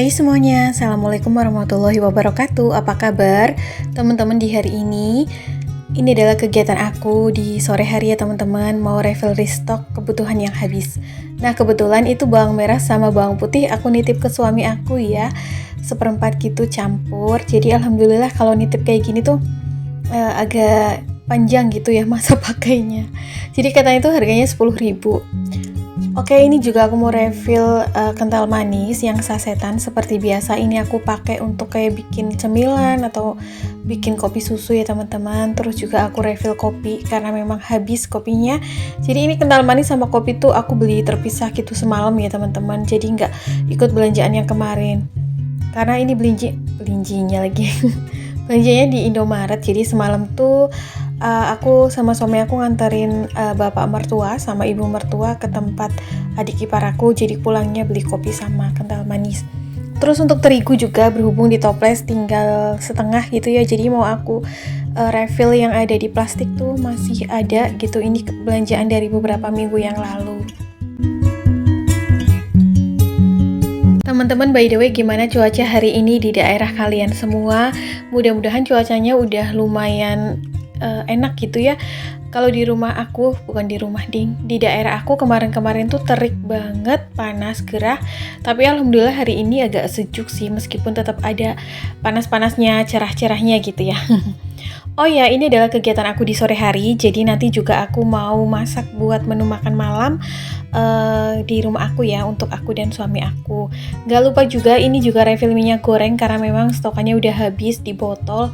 Hai semuanya, Assalamualaikum warahmatullahi wabarakatuh. Apa kabar teman-teman di hari ini? Ini adalah kegiatan aku di sore hari ya teman-teman, mau refill restock kebutuhan yang habis. Nah kebetulan itu bawang merah sama bawang putih aku nitip ke suami aku ya, seperempat gitu campur. Jadi alhamdulillah kalau nitip kayak gini tuh agak panjang gitu ya masa pakainya. Jadi katanya itu harganya 10.000. Oke, ini juga aku mau refill kental manis yang sasetan seperti biasa. Ini aku pakai untuk kayak bikin cemilan atau bikin kopi susu ya teman-teman. Terus juga aku refill kopi karena memang habis kopinya. Jadi ini kental manis sama kopi tuh aku beli terpisah gitu semalam ya teman-teman. Jadi nggak ikut belanjaan yang kemarin. Karena ini belinjinya lagi. Belanjanya di Indomaret. Jadi semalam tuh aku sama suami aku nganterin bapak mertua sama ibu mertua ke tempat adik ipar aku, jadi pulangnya beli kopi sama kental manis. Terus untuk terigu juga berhubung di toples tinggal setengah gitu ya, jadi mau aku refill yang ada di plastik tuh masih ada gitu. Ini belanjaan dari beberapa minggu yang lalu. Teman-teman, by the way, gimana cuaca hari ini di daerah kalian semua? Mudah-mudahan cuacanya udah lumayan enak gitu ya. Kalau di rumah aku, bukan di rumah di daerah aku kemarin-kemarin tuh terik banget, panas gerah. Tapi alhamdulillah hari ini agak sejuk sih, meskipun tetap ada panas-panasnya, cerah-cerahnya gitu ya. Oh ya, ini adalah kegiatan aku di sore hari. Jadi nanti juga aku mau masak buat menu makan malam di rumah aku ya, untuk aku dan suami aku. Gak lupa juga ini juga refill minyak goreng karena memang stokannya udah habis di botol.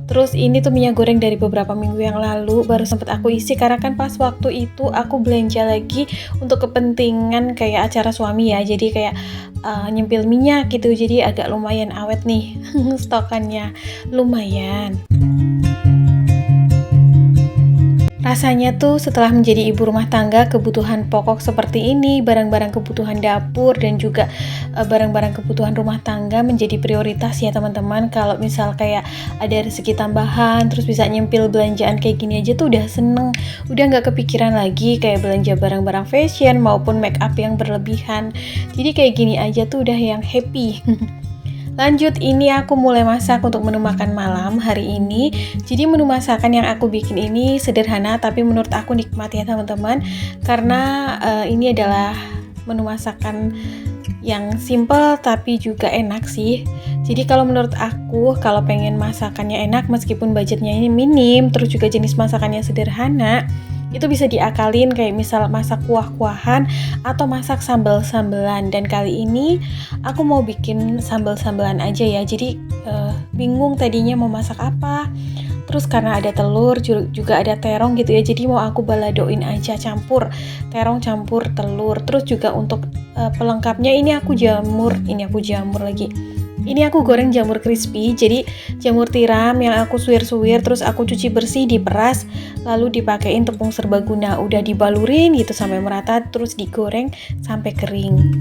Terus ini tuh minyak goreng dari beberapa minggu yang lalu baru sempat aku isi karena kan pas waktu itu aku belanja lagi untuk kepentingan kayak acara suami ya. Jadi kayak nyempil minyak gitu. Jadi agak lumayan awet nih stokannya. Lumayan. Rasanya tuh setelah menjadi ibu rumah tangga, kebutuhan pokok seperti ini, barang-barang kebutuhan dapur dan juga barang-barang kebutuhan rumah tangga menjadi prioritas ya teman-teman. Kalau misal kayak ada rezeki tambahan, terus bisa nyempil belanjaan kayak gini aja tuh udah seneng. Udah gak kepikiran lagi kayak belanja barang-barang fashion maupun make up yang berlebihan. Jadi kayak gini aja tuh udah yang happy. Lanjut, ini aku mulai masak untuk menu makan malam hari ini. Jadi menu masakan yang aku bikin ini sederhana tapi menurut aku nikmat ya teman-teman. Karena ini adalah menu masakan yang simple tapi juga enak sih. Jadi kalau menurut aku, kalau pengen masakannya enak meskipun budgetnya ini minim, terus juga jenis masakannya sederhana, itu bisa diakalin kayak misal masak kuah-kuahan atau masak sambal-sambelan. Dan kali ini aku mau bikin sambal-sambelan aja ya. Jadi bingung tadinya mau masak apa. Terus karena ada telur juga ada terong gitu ya. Jadi mau aku baladoin aja, campur terong campur telur. Terus juga untuk pelengkapnya ini aku jamur lagi. Ini aku goreng jamur crispy, jadi jamur tiram yang aku suwir-suwir, terus aku cuci bersih, diperas, lalu dipakein tepung serbaguna, udah dibalurin gitu sampai merata, terus digoreng sampai kering.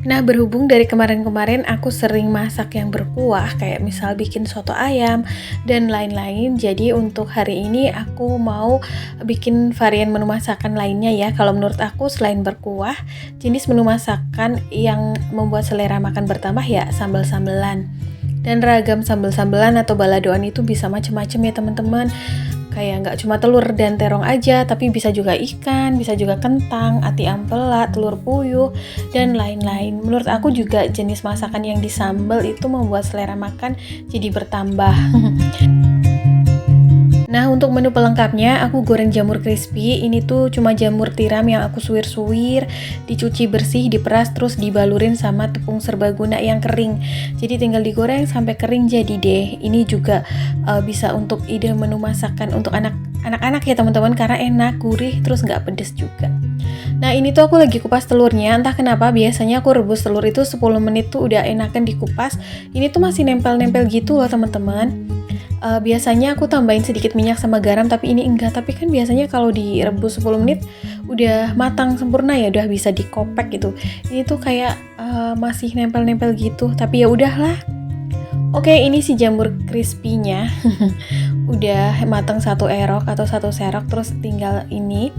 Nah, berhubung dari kemarin-kemarin aku sering masak yang berkuah, kayak misal bikin soto ayam dan lain-lain. Jadi untuk hari ini aku mau bikin varian menu masakan lainnya ya. Kalau menurut aku selain berkuah, jenis menu masakan yang membuat selera makan bertambah ya sambal-sambelan. Dan ragam sambal-sambelan atau baladoan itu bisa macam-macam ya teman-teman. Kayak nggak cuma telur dan terong aja, tapi bisa juga ikan, bisa juga kentang, ati ampela, telur puyuh, dan lain-lain. Menurut aku juga jenis masakan yang disambal itu membuat selera makan jadi bertambah. Nah, untuk menu pelengkapnya aku goreng jamur crispy. Ini tuh cuma jamur tiram yang aku suwir-suwir, dicuci bersih, diperas, terus dibalurin sama tepung serbaguna yang kering. Jadi tinggal digoreng sampai kering jadi deh. Ini juga bisa untuk ide menu masakan untuk anak-anak ya teman-teman, karena enak, gurih, terus nggak pedes juga. Nah, ini tuh aku lagi kupas telurnya. Entah kenapa biasanya aku rebus telur itu 10 menit tuh udah enakan dikupas. Ini tuh masih nempel-nempel gitu loh teman-teman. Biasanya aku tambahin sedikit minyak sama garam, tapi ini enggak. Tapi kan biasanya kalau direbus 10 menit udah matang sempurna ya, udah bisa dikopek gitu. Ini tuh kayak masih nempel-nempel gitu, tapi ya udahlah. Oke, ini si jamur crispy-nya udah matang 1 erok atau 1 serok, terus tinggal ini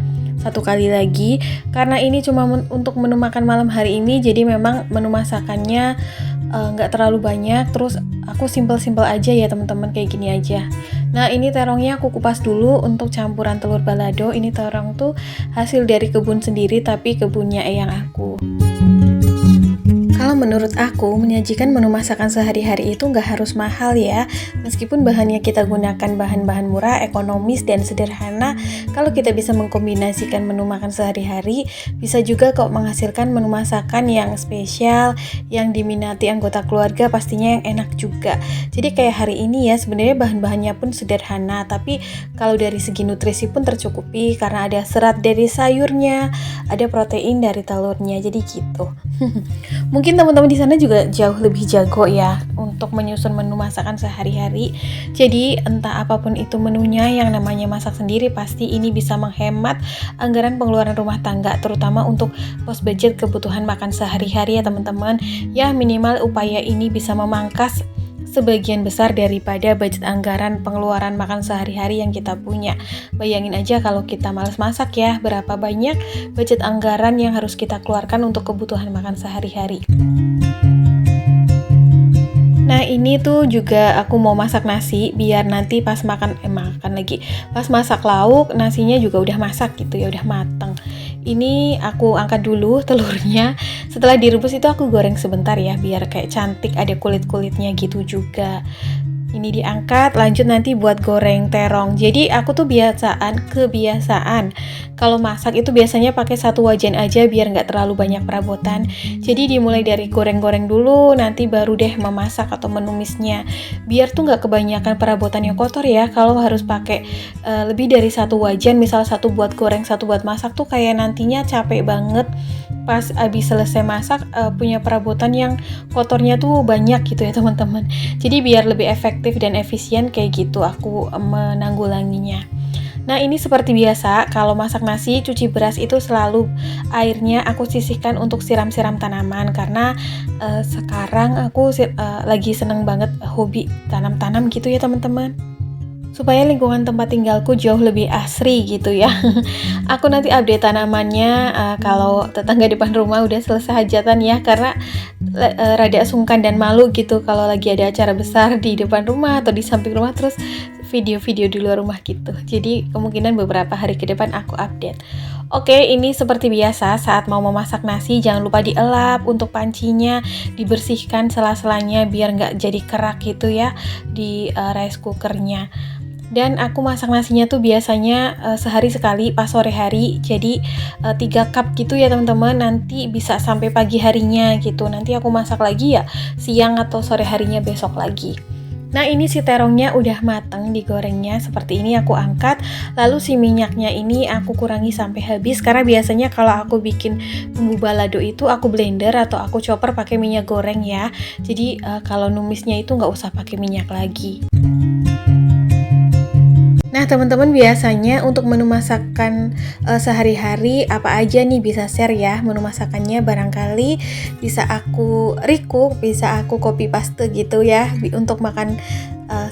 satu kali lagi. Karena ini cuma untuk menu makan malam hari ini, jadi memang menu masakannya nggak terlalu banyak. Terus aku simple-simple aja ya teman-teman, kayak gini aja. Nah ini terongnya aku kupas dulu untuk campuran telur balado. Ini terong tuh hasil dari kebun sendiri, tapi kebunnya eyang aku. Kalau menurut aku, menyajikan menu masakan sehari-hari itu nggak harus mahal ya. Meskipun bahannya kita gunakan bahan-bahan murah, ekonomis, dan sederhana, kalau kita bisa mengkombinasikan menu makan sehari-hari, bisa juga kok menghasilkan menu masakan yang spesial, yang diminati anggota keluarga, pastinya yang enak juga. Jadi kayak hari ini ya, sebenarnya bahan-bahannya pun sederhana, tapi kalau dari segi nutrisi pun tercukupi karena ada serat dari sayurnya, ada protein dari telurnya, jadi gitu. Mungkin teman-teman di sana juga jauh lebih jago ya untuk menyusun menu masakan sehari-hari. Jadi entah apapun itu menunya, yang namanya masak sendiri pasti ini bisa menghemat anggaran pengeluaran rumah tangga, terutama untuk pos budget kebutuhan makan sehari-hari ya teman-teman. Ya minimal upaya ini bisa memangkas sebagian besar daripada budget anggaran pengeluaran makan sehari-hari yang kita punya. Bayangin aja kalau kita malas masak ya, berapa banyak budget anggaran yang harus kita keluarkan untuk kebutuhan makan sehari-hari. Nah ini tuh juga aku mau masak nasi biar nanti pas makan pas masak lauk, nasinya juga udah masak gitu ya, udah mateng. Ini aku angkat dulu telurnya. Setelah direbus itu aku goreng sebentar ya, biar kayak cantik, ada kulit-kulitnya gitu juga. Ini diangkat, lanjut nanti buat goreng terong. Jadi aku tuh kebiasaan kalau masak itu biasanya pakai satu wajan aja biar nggak terlalu banyak perabotan. Jadi dimulai dari goreng-goreng dulu, nanti baru deh memasak atau menumisnya. Biar tuh nggak kebanyakan perabotan yang kotor ya. Kalau harus pakai lebih dari satu wajan, misal satu buat goreng, satu buat masak tuh kayak nantinya capek banget. Pas abis selesai masak punya perabotan yang kotornya tuh banyak gitu ya teman-teman. Jadi biar lebih efektif dan efisien kayak gitu aku menanggulanginya. Nah ini seperti biasa, kalau masak nasi cuci beras itu selalu airnya aku sisihkan untuk siram-siram tanaman. Karena sekarang aku lagi seneng banget hobi tanam-tanam gitu ya teman-teman, supaya lingkungan tempat tinggalku jauh lebih asri gitu ya. Aku nanti update tanamannya kalau tetangga depan rumah udah selesai hajatan ya, karena rada sungkan dan malu gitu kalau lagi ada acara besar di depan rumah atau di samping rumah terus video-video di luar rumah gitu. Jadi kemungkinan beberapa hari ke depan aku update. Oke, ini seperti biasa saat mau memasak nasi jangan lupa dielap untuk pancinya, dibersihkan sela-selanya biar nggak jadi kerak gitu ya di rice cookernya. Dan aku masak nasinya tuh biasanya sehari sekali pas sore hari. Jadi 3 cup gitu ya teman-teman. Nanti bisa sampai pagi harinya gitu. Nanti aku masak lagi ya siang atau sore harinya besok lagi. Nah ini si terongnya udah mateng digorengnya, seperti ini aku angkat. Lalu si minyaknya ini aku kurangi sampai habis, karena biasanya kalau aku bikin bumbu balado itu aku blender atau aku chopper pakai minyak goreng ya. Jadi kalau numisnya itu nggak usah pakai minyak lagi. Nah teman-teman, biasanya untuk menu masakan sehari-hari apa aja nih bisa share ya menu masakannya, barangkali bisa aku recook, bisa aku copy paste gitu ya untuk makan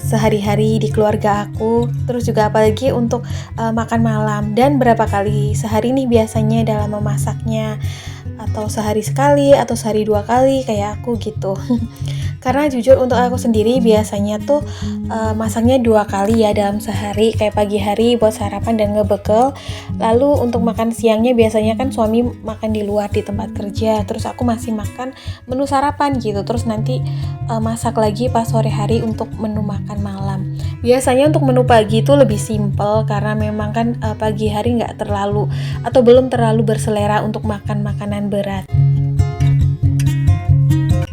sehari-hari di keluarga aku. Terus juga apalagi untuk makan malam, dan berapa kali sehari nih biasanya dalam memasaknya, atau sehari sekali atau sehari 2 kali kayak aku gitu. Karena jujur untuk aku sendiri biasanya tuh masaknya 2 kali ya dalam sehari, kayak pagi hari buat sarapan dan ngebekel. Lalu untuk makan siangnya biasanya kan suami makan di luar di tempat kerja, terus aku masih makan menu sarapan gitu. Terus nanti masak lagi pas sore hari untuk menu makan malam. Biasanya untuk menu pagi itu lebih simple karena memang kan pagi hari nggak terlalu atau belum terlalu berselera untuk makan makanan berat.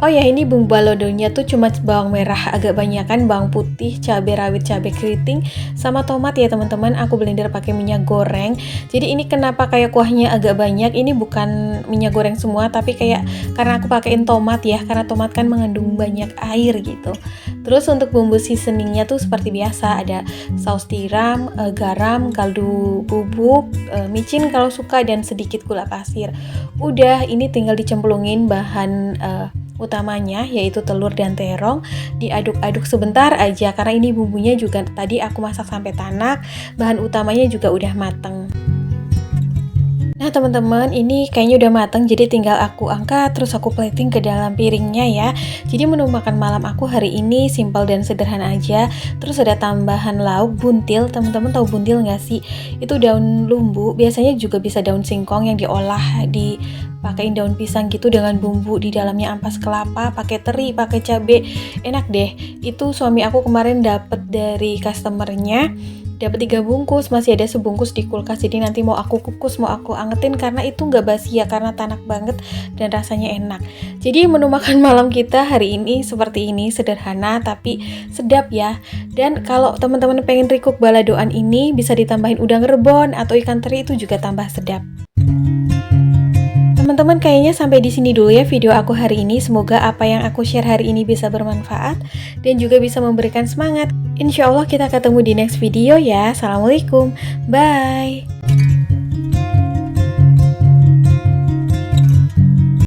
Oh ya, ini bumbu baladonya tuh cuma bawang merah agak banyakan, bawang putih, cabai rawit, cabai keriting, sama tomat ya teman-teman. Aku blender pakai minyak goreng. Jadi ini kenapa kayak kuahnya agak banyak? Ini bukan minyak goreng semua, tapi kayak karena aku pakein tomat ya, karena tomat kan mengandung banyak air gitu. Terus untuk bumbu seasoningnya tuh seperti biasa, ada saus tiram, garam, kaldu bubuk, micin kalau suka, dan sedikit gula pasir. Udah, ini tinggal dicemplungin bahan utamanya yaitu telur dan terong, diaduk-aduk sebentar aja karena ini bumbunya juga tadi aku masak sampai tanak, bahan utamanya juga udah mateng. Nah teman-teman, ini kayaknya udah mateng, jadi tinggal aku angkat terus aku plating ke dalam piringnya ya. Jadi menu makan malam aku hari ini simple dan sederhana aja. Terus ada tambahan lauk buntil. Teman-teman tahu buntil nggak sih? Itu daun lumbu, biasanya juga bisa daun singkong yang diolah dipakein daun pisang gitu dengan bumbu di dalamnya ampas kelapa, pakai teri, pakai cabe. Enak deh. Itu suami aku kemarin dapet dari customernya. Dapat 3 bungkus, masih ada sebungkus di kulkas, jadi nanti mau aku kukus, mau aku angetin karena itu nggak basi ya, karena tanak banget dan rasanya enak. Jadi menu makan malam kita hari ini seperti ini, sederhana tapi sedap ya. Dan kalau teman-teman pengen recook baladoan ini bisa ditambahin udang rebon atau ikan teri, itu juga tambah sedap. Teman-teman, kayaknya sampai di sini dulu ya video aku hari ini. Semoga apa yang aku share hari ini bisa bermanfaat dan juga bisa memberikan semangat. Insya Allah kita ketemu di next video ya. Assalamualaikum, bye.